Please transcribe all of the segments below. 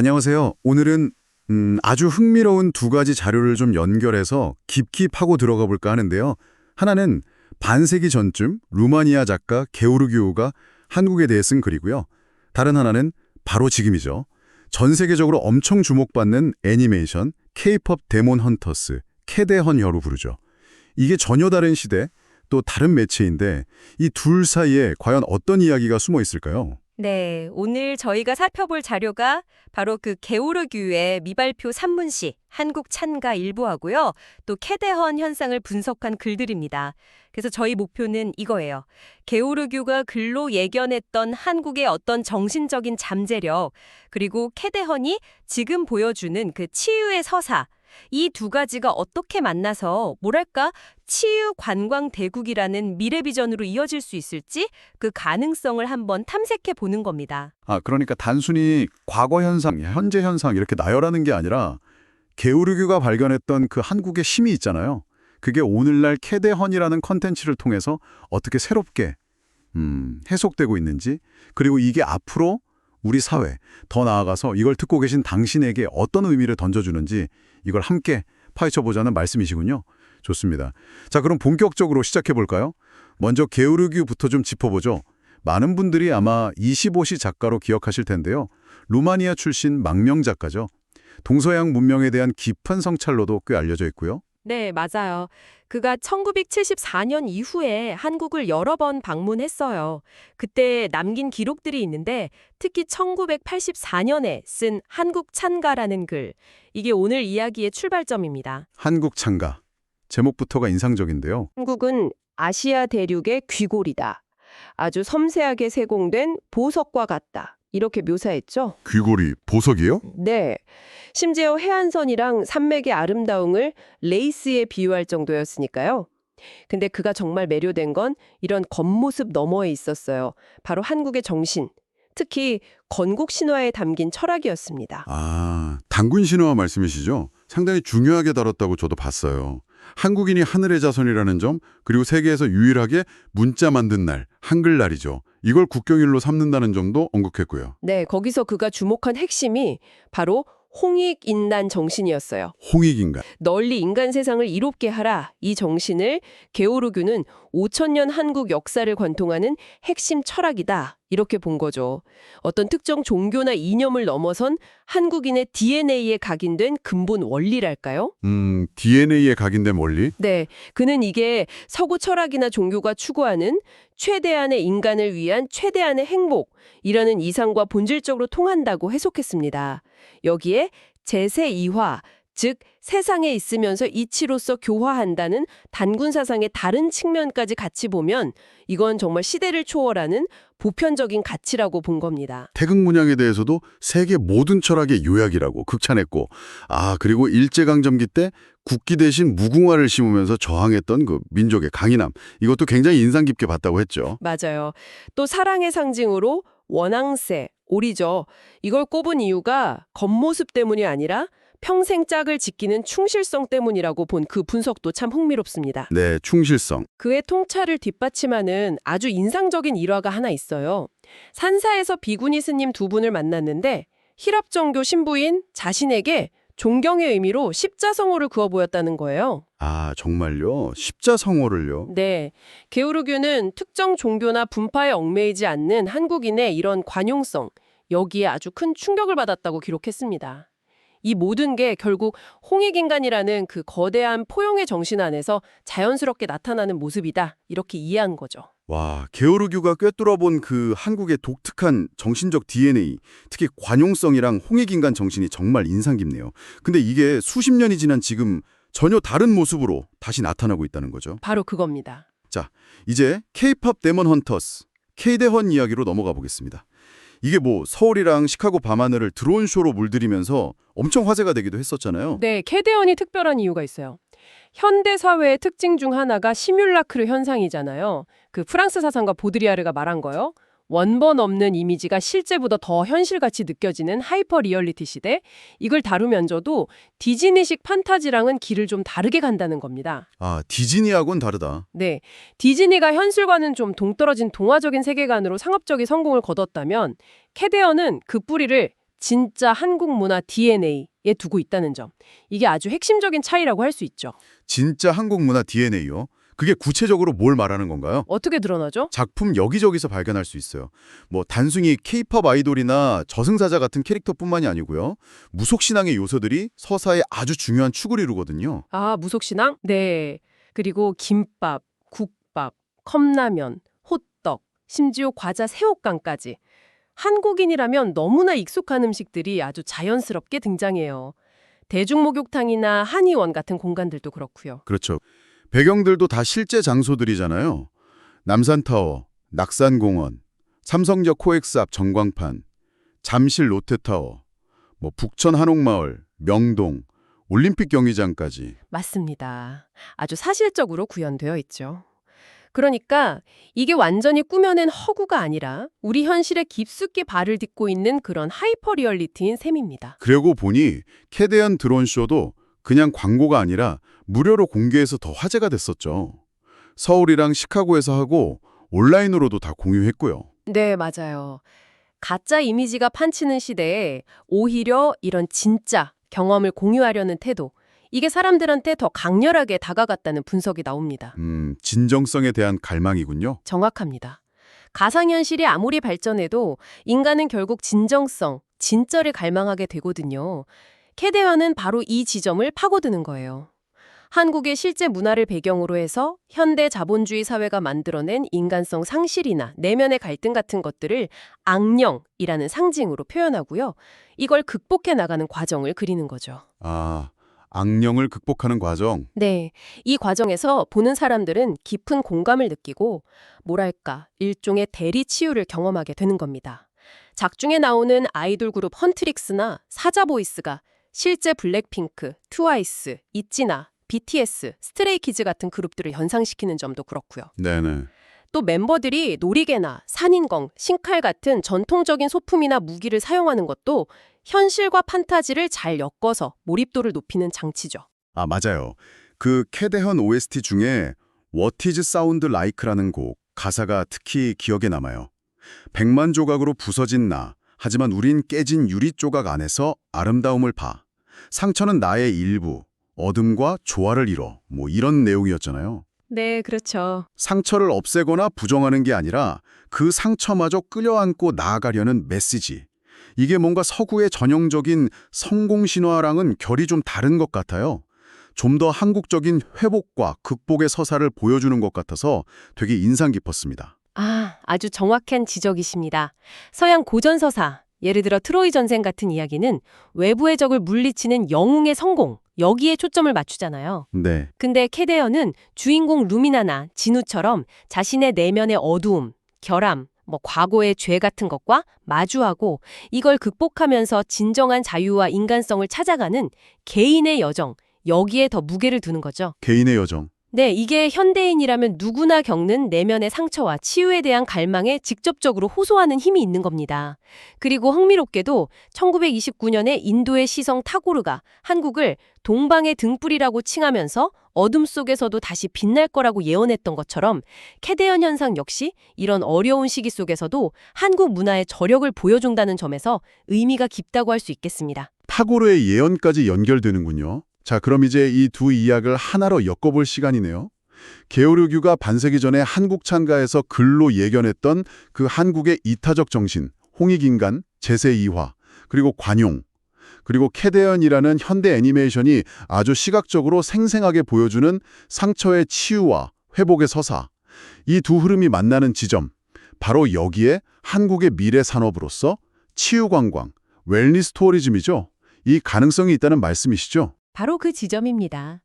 안녕하세요. 오늘은 아주 흥미로운 두 가지 자료를 좀 연결해서 깊이 파고 들어가 볼까 하는데요. 하나는 반세기 전쯤 루마니아 작가 게오르기오가 한국에 대해 쓴 글이고요. 다른 하나는 바로 지금이죠. 전 세계적으로 엄청 주목받는 애니메이션 K-pop 데몬 헌터스, 캐데헌여로 부르죠. 이게 전혀 다른 시대, 또 다른 매체인데 이 둘 사이에 과연 어떤 이야기가 숨어 있을까요? 네, 오늘 저희가 살펴볼 자료가 바로 그 게오르규의 미발표 산문시 한국 찬가 일부하고요. 또 캐데헌 현상을 분석한 글들입니다. 그래서 저희 목표는 이거예요. 게오르규가 글로 예견했던 한국의 어떤 정신적인 잠재력, 그리고 캐데헌이 지금 보여주는 그 치유의 서사, 이 두 가지가 어떻게 만나서 뭐랄까 치유 관광 대국이라는 미래 비전으로 이어질 수 있을지 그 가능성을 한번 탐색해 보는 겁니다. 그러니까 단순히 과거 현상, 현재 현상 이렇게 나열하는 게 아니라 게오르규가 발견했던 그 한국의 힘이 있잖아요. 그게 오늘날 캐데헌이라는 컨텐츠를 통해서 어떻게 새롭게 해석되고 있는지, 그리고 이게 앞으로 우리 사회, 더 나아가서 이걸 듣고 계신 당신에게 어떤 의미를 던져주는지 이걸 함께 파헤쳐보자는 말씀이시군요. 좋습니다. 자, 그럼 본격적으로 시작해볼까요? 먼저 게오르규부터 좀 짚어보죠. 많은 분들이 아마 25시 작가로 기억하실 텐데요. 루마니아 출신 망명 작가죠. 동서양 문명에 대한 깊은 성찰로도 꽤 알려져 있고요. 네, 맞아요. 그가 1974년 이후에 한국을 여러 번 방문했어요. 그때 남긴 기록들이 있는데 특히 1984년에 쓴 한국 찬가라는 글. 이게 오늘 이야기의 출발점입니다. 한국 창가. 제목부터가 인상적인데요. 한국은 아시아 대륙의 귀골이다. 아주 섬세하게 세공된 보석과 같다. 이렇게 묘사했죠. 귀골이 보석이요? 네. 심지어 해안선이랑 산맥의 아름다움을 레이스에 비유할 정도였으니까요. 근데 그가 정말 매료된 건 이런 겉모습 너머에 있었어요. 바로 한국의 정신, 특히 건국 신화에 담긴 철학이었습니다. 단군 신화 말씀이시죠? 상당히 중요하게 다뤘다고 저도 봤어요. 한국인이 하늘의 자손이라는 점, 그리고 세계에서 유일하게 문자 만든 날, 한글날이죠. 이걸 국경일로 삼는다는 점도 언급했고요. 네, 거기서 그가 주목한 핵심이 바로 홍익인난 정신이었어요. 홍익인간. 널리 인간 세상을 이롭게 하라. 이 정신을 게오르규는 5천년 한국 역사를 관통하는 핵심 철학이다. 이렇게 본 거죠. 어떤 특정 종교나 이념을 넘어선 한국인의 DNA에 각인된 근본 원리랄까요? DNA에 각인된 원리? 네, 그는 이게 서구 철학이나 종교가 추구하는 최대한의 인간을 위한 최대한의 행복이라는 이상과 본질적으로 통한다고 해석했습니다. 여기에 제세이화, 즉 세상에 있으면서 이치로서 교화한다는 단군 사상의 다른 측면까지 같이 보면 이건 정말 시대를 초월하는 보편적인 가치라고 본 겁니다. 태극 문양에 대해서도 세계 모든 철학의 요약이라고 극찬했고, 그리고 일제강점기 때 국기 대신 무궁화를 심으면서 저항했던 그 민족의 강인함, 이것도 굉장히 인상 깊게 봤다고 했죠. 맞아요. 또 사랑의 상징으로 원앙새, 오리죠. 이걸 꼽은 이유가 겉모습 때문이 아니라 평생 짝을 지키는 충실성 때문이라고 본 그 분석도 참 흥미롭습니다. 네, 충실성. 그의 통찰을 뒷받침하는 아주 인상적인 일화가 하나 있어요. 산사에서 비구니 스님 두 분을 만났는데 히랍정교 신부인 자신에게 존경의 의미로 십자성호를 그어 보였다는 거예요. 정말요? 십자성호를요? 네, 게오르규는 특정 종교나 분파에 얽매이지 않는 한국인의 이런 관용성, 여기에 아주 큰 충격을 받았다고 기록했습니다. 이 모든 게 결국 홍익인간이라는 그 거대한 포용의 정신 안에서 자연스럽게 나타나는 모습이다. 이렇게 이해한 거죠. 와, 게오르규가 꿰뚫어본 그 한국의 독특한 정신적 DNA, 특히 관용성이랑 홍익인간 정신이 정말 인상 깊네요. 근데 이게 수십 년이 지난 지금 전혀 다른 모습으로 다시 나타나고 있다는 거죠. 바로 그겁니다. 자, 이제 K-pop 데몬 헌터스, K-대헌 이야기로 넘어가 보겠습니다. 이게 서울이랑 시카고 밤하늘을 드론쇼로 물들이면서 엄청 화제가 되기도 했었잖아요. 네, 캐데헌이 특별한 이유가 있어요. 현대 사회의 특징 중 하나가 시뮬라크르 현상이잖아요. 그 프랑스 사상가 보드리아르가 말한 거요. 원본 없는 이미지가 실제보다 더 현실같이 느껴지는 하이퍼 리얼리티 시대. 이걸 다루면서도 디즈니식 판타지랑은 길을 좀 다르게 간다는 겁니다. 디즈니하고는 다르다. 네, 디즈니가 현실과는 좀 동떨어진 동화적인 세계관으로 상업적인 성공을 거뒀다면 캐데헌은 그 뿌리를 진짜 한국 문화 DNA에 두고 있다는 점. 이게 아주 핵심적인 차이라고 할 수 있죠. 진짜 한국 문화 DNA요? 그게 구체적으로 뭘 말하는 건가요? 어떻게 드러나죠? 작품 여기저기서 발견할 수 있어요. 뭐 단순히 케이팝 아이돌이나 저승사자 같은 캐릭터뿐만이 아니고요. 무속신앙의 요소들이 서사에 아주 중요한 축을 이루거든요. 아, 무속신앙? 네. 그리고 김밥, 국밥, 컵라면, 호떡, 심지어 과자 새우깡까지. 한국인이라면 너무나 익숙한 음식들이 아주 자연스럽게 등장해요. 대중목욕탕이나 한의원 같은 공간들도 그렇고요. 그렇죠. 배경들도 다 실제 장소들이잖아요. 남산타워, 낙산공원, 삼성역 코엑스 앞 전광판, 잠실 롯데타워, 뭐 북천 한옥마을, 명동, 올림픽 경기장까지. 맞습니다. 아주 사실적으로 구현되어 있죠. 그러니까 이게 완전히 꾸며낸 허구가 아니라 우리 현실에 깊숙이 발을 딛고 있는 그런 하이퍼 리얼리티인 셈입니다. 그러고 보니 캐대언 드론쇼도 그냥 광고가 아니라 무료로 공개해서 더 화제가 됐었죠. 서울이랑 시카고에서 하고 온라인으로도 다 공유했고요. 네, 맞아요. 가짜 이미지가 판치는 시대에 오히려 이런 진짜 경험을 공유하려는 태도, 이게 사람들한테 더 강렬하게 다가갔다는 분석이 나옵니다. 진정성에 대한 갈망이군요. 정확합니다. 가상현실이 아무리 발전해도 인간은 결국 진정성, 진짜를 갈망하게 되거든요. 캐대언은 바로 이 지점을 파고드는 거예요. 한국의 실제 문화를 배경으로 해서 현대 자본주의 사회가 만들어낸 인간성 상실이나 내면의 갈등 같은 것들을 악령이라는 상징으로 표현하고요. 이걸 극복해 나가는 과정을 그리는 거죠. 아, 악령을 극복하는 과정. 네, 이 과정에서 보는 사람들은 깊은 공감을 느끼고 뭐랄까 일종의 대리 치유를 경험하게 되는 겁니다. 작중에 나오는 아이돌 그룹 헌트릭스나 사자보이스가 실제 블랙핑크, 트와이스, 있지나, BTS, 스트레이키즈 같은 그룹들을 연상시키는 점도 그렇고요. 네네. 또 멤버들이 놀이개나 산인공, 신칼 같은 전통적인 소품이나 무기를 사용하는 것도 현실과 판타지를 잘 엮어서 몰입도를 높이는 장치죠. 아, 맞아요. 그 캐대헌 OST 중에 What is Sound Like라는 곡, 가사가 특히 기억에 남아요. 100만 조각으로 부서진 나, 하지만 우린 깨진 유리 조각 안에서 아름다움을 봐. 상처는 나의 일부, 어둠과 조화를 이뤄. 뭐 이런 내용이었잖아요. 네, 그렇죠. 상처를 없애거나 부정하는 게 아니라 그 상처마저 끌어안고 나아가려는 메시지. 이게 뭔가 서구의 전형적인 성공 신화랑은 결이 좀 다른 것 같아요. 좀 더 한국적인 회복과 극복의 서사를 보여주는 것 같아서 되게 인상 깊었습니다. 아, 아주 정확한 지적이십니다. 서양 고전서사, 예를 들어 트로이 전쟁 같은 이야기는 외부의 적을 물리치는 영웅의 성공, 여기에 초점을 맞추잖아요. 네. 근데 캐데언은 주인공 루미나나 진우처럼 자신의 내면의 어두움, 결함, 과거의 죄 같은 것과 마주하고 이걸 극복하면서 진정한 자유와 인간성을 찾아가는 개인의 여정, 여기에 더 무게를 두는 거죠. 개인의 여정. 네, 이게 현대인이라면 누구나 겪는 내면의 상처와 치유에 대한 갈망에 직접적으로 호소하는 힘이 있는 겁니다. 그리고 흥미롭게도 1929년에 인도의 시성 타고르가 한국을 동방의 등불이라고 칭하면서 어둠 속에서도 다시 빛날 거라고 예언했던 것처럼 캐대언 현상 역시 이런 어려운 시기 속에서도 한국 문화의 저력을 보여준다는 점에서 의미가 깊다고 할 수 있겠습니다. 타고르의 예언까지 연결되는군요. 자, 그럼 이제 이 두 이야기를 하나로 엮어볼 시간이네요. 게오르규가 반세기 전에 한국 찬가에서 글로 예견했던 그 한국의 이타적 정신, 홍익인간, 제세이화, 그리고 관용, 그리고 캐대언이라는 현대 애니메이션이 아주 시각적으로 생생하게 보여주는 상처의 치유와 회복의 서사, 이 두 흐름이 만나는 지점, 바로 여기에 한국의 미래 산업으로서 치유관광, 웰니스 투어리즘이죠. 이 가능성이 있다는 말씀이시죠? 바로 그 지점입니다.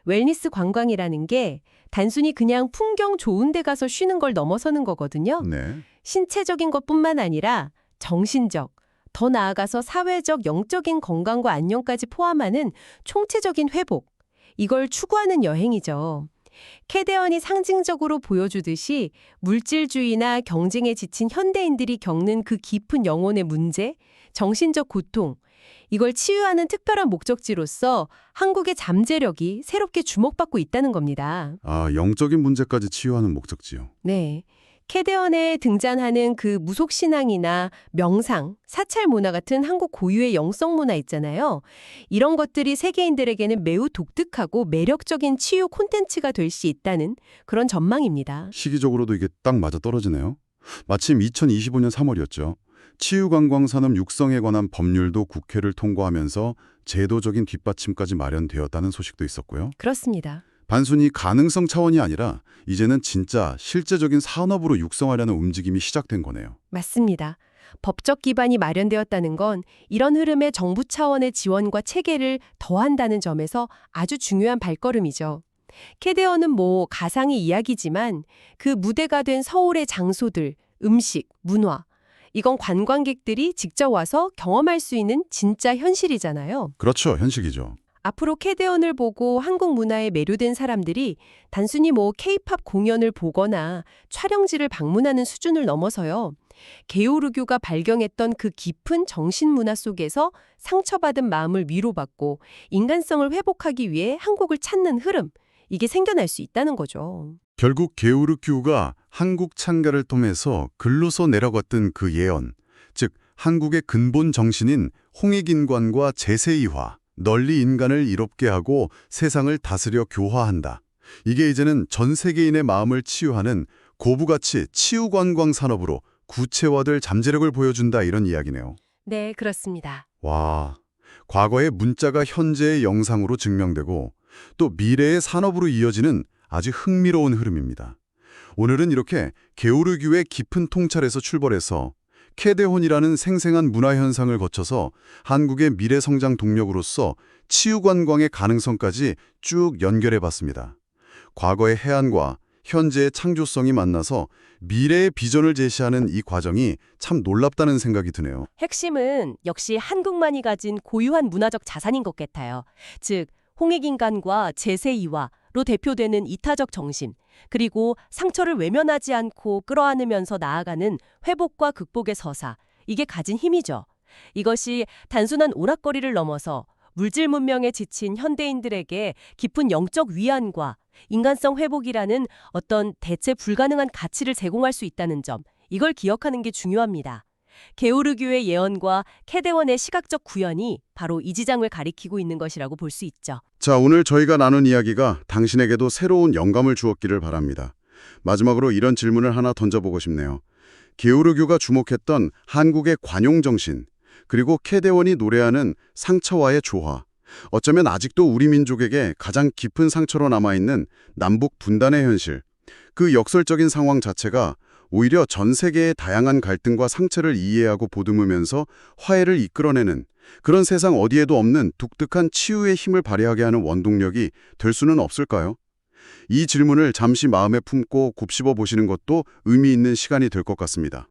웰니스 관광이라는 게 단순히 그냥 풍경 좋은 데 가서 쉬는 걸 넘어서는 거거든요. 네. 신체적인 것뿐만 아니라 정신적, 더 나아가서 사회적, 영적인 건강과 안녕까지 포함하는 총체적인 회복, 이걸 추구하는 여행이죠. 캐대언이 상징적으로 보여주듯이 물질주의나 경쟁에 지친 현대인들이 겪는 그 깊은 영혼의 문제, 정신적 고통, 이걸 치유하는 특별한 목적지로서 한국의 잠재력이 새롭게 주목받고 있다는 겁니다. 아, 영적인 문제까지 치유하는 목적지요. 네. 캐대언에 등장하는 그 무속신앙이나 명상, 사찰 문화 같은 한국 고유의 영성 문화 있잖아요. 이런 것들이 세계인들에게는 매우 독특하고 매력적인 치유 콘텐츠가 될 수 있다는 그런 전망입니다. 시기적으로도 이게 딱 맞아 떨어지네요. 마침 2025년 3월이었죠. 치유관광산업 육성에 관한 법률도 국회를 통과하면서 제도적인 뒷받침까지 마련되었다는 소식도 있었고요. 그렇습니다. 단순히 가능성 차원이 아니라 이제는 진짜 실제적인 산업으로 육성하려는 움직임이 시작된 거네요. 맞습니다. 법적 기반이 마련되었다는 건 이런 흐름에 정부 차원의 지원과 체계를 더한다는 점에서 아주 중요한 발걸음이죠. 캐대언은 뭐 가상의 이야기지만 그 무대가 된 서울의 장소들, 음식, 문화, 이건 관광객들이 직접 와서 경험할 수 있는 진짜 현실이잖아요. 그렇죠. 현실이죠. 앞으로 캐대언을 보고 한국 문화에 매료된 사람들이 단순히 뭐 K-팝 공연을 보거나 촬영지를 방문하는 수준을 넘어서요. 게오르교가 발견했던 그 깊은 정신문화 속에서 상처받은 마음을 위로받고 인간성을 회복하기 위해 한국을 찾는 흐름, 이게 생겨날 수 있다는 거죠. 결국 게오르큐가 한국 창가를 통해서 글로서 내려갔던 그 예언, 즉 한국의 근본 정신인 홍익인관과 제세이화, 널리 인간을 이롭게 하고 세상을 다스려 교화한다. 이게 이제는 전 세계인의 마음을 치유하는 고부가치 치유관광 산업으로 구체화될 잠재력을 보여준다 이런 이야기네요. 네, 그렇습니다. 와, 과거의 문자가 현재의 영상으로 증명되고 또 미래의 산업으로 이어지는 아주 흥미로운 흐름입니다. 오늘은 이렇게 게오르규의 깊은 통찰에서 출발해서 캐대혼이라는 생생한 문화 현상을 거쳐서 한국의 미래 성장 동력으로서 치유관광의 가능성까지 쭉 연결해봤습니다. 과거의 해안과 현재의 창조성이 만나서 미래의 비전을 제시하는 이 과정이 참 놀랍다는 생각이 드네요. 핵심은 역시 한국만이 가진 고유한 문화적 자산인 것 같아요. 즉, 홍익인간과 제세이화로 대표되는 이타적 정신, 그리고 상처를 외면하지 않고 끌어안으면서 나아가는 회복과 극복의 서사, 이게 가진 힘이죠. 이것이 단순한 오락거리를 넘어서 물질 문명에 지친 현대인들에게 깊은 영적 위안과 인간성 회복이라는 어떤 대체 불가능한 가치를 제공할 수 있다는 점, 이걸 기억하는 게 중요합니다. 게오르규의 예언과 캐대원의 시각적 구현이 바로 이 지장을 가리키고 있는 것이라고 볼 수 있죠. 자, 오늘 저희가 나눈 이야기가 당신에게도 새로운 영감을 주었기를 바랍니다. 마지막으로 이런 질문을 하나 던져보고 싶네요. 게오르규가 주목했던 한국의 관용정신, 그리고 캐대원이 노래하는 상처와의 조화, 어쩌면 아직도 우리 민족에게 가장 깊은 상처로 남아있는 남북 분단의 현실, 그 역설적인 상황 자체가 오히려 전 세계의 다양한 갈등과 상처를 이해하고 보듬으면서 화해를 이끌어내는 그런 세상 어디에도 없는 독특한 치유의 힘을 발휘하게 하는 원동력이 될 수는 없을까요? 이 질문을 잠시 마음에 품고 곱씹어 보시는 것도 의미 있는 시간이 될 것 같습니다.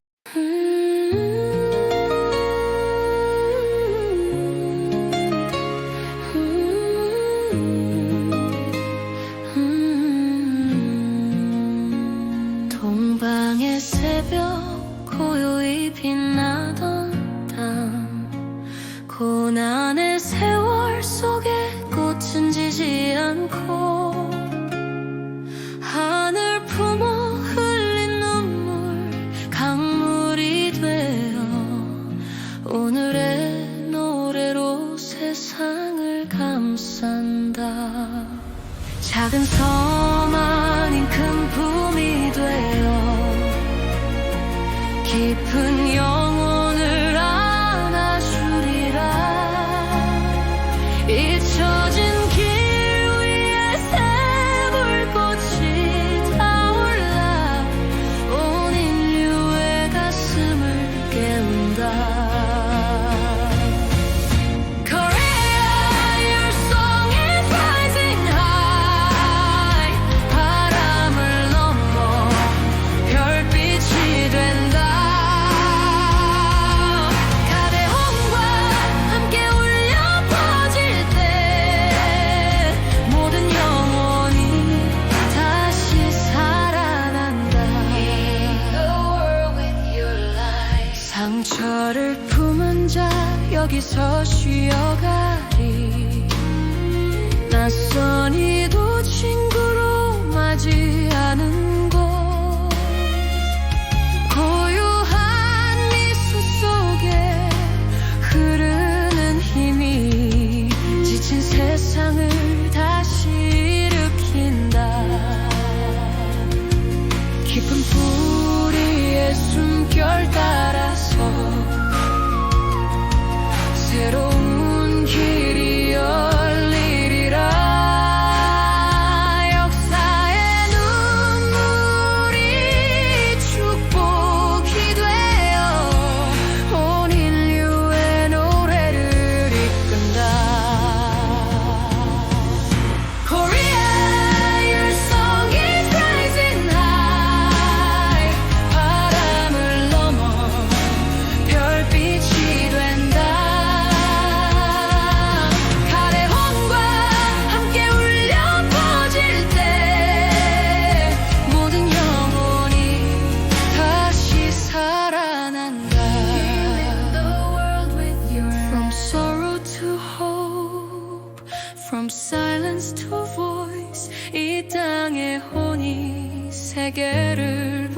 동방의 새벽 고요히 빛나던 땅 고난의 세월 속에 꽃은 지지 않고 하늘 품어 흘린 눈물 강물이 되어 오늘의 노래로 세상을 감싼다. 작은 섬 아닌 큰 품이 되어 깊은 영혼을 안아주리라. 잊혀진 길 위에 새불꽃이 타올라 온 인류의 가슴을 깨운다. 상처를 품은 자 여기서 쉬어가리. 낯선 이도 친구로 맞이하는 곳 From silence to voice 이 땅의 혼이 세계를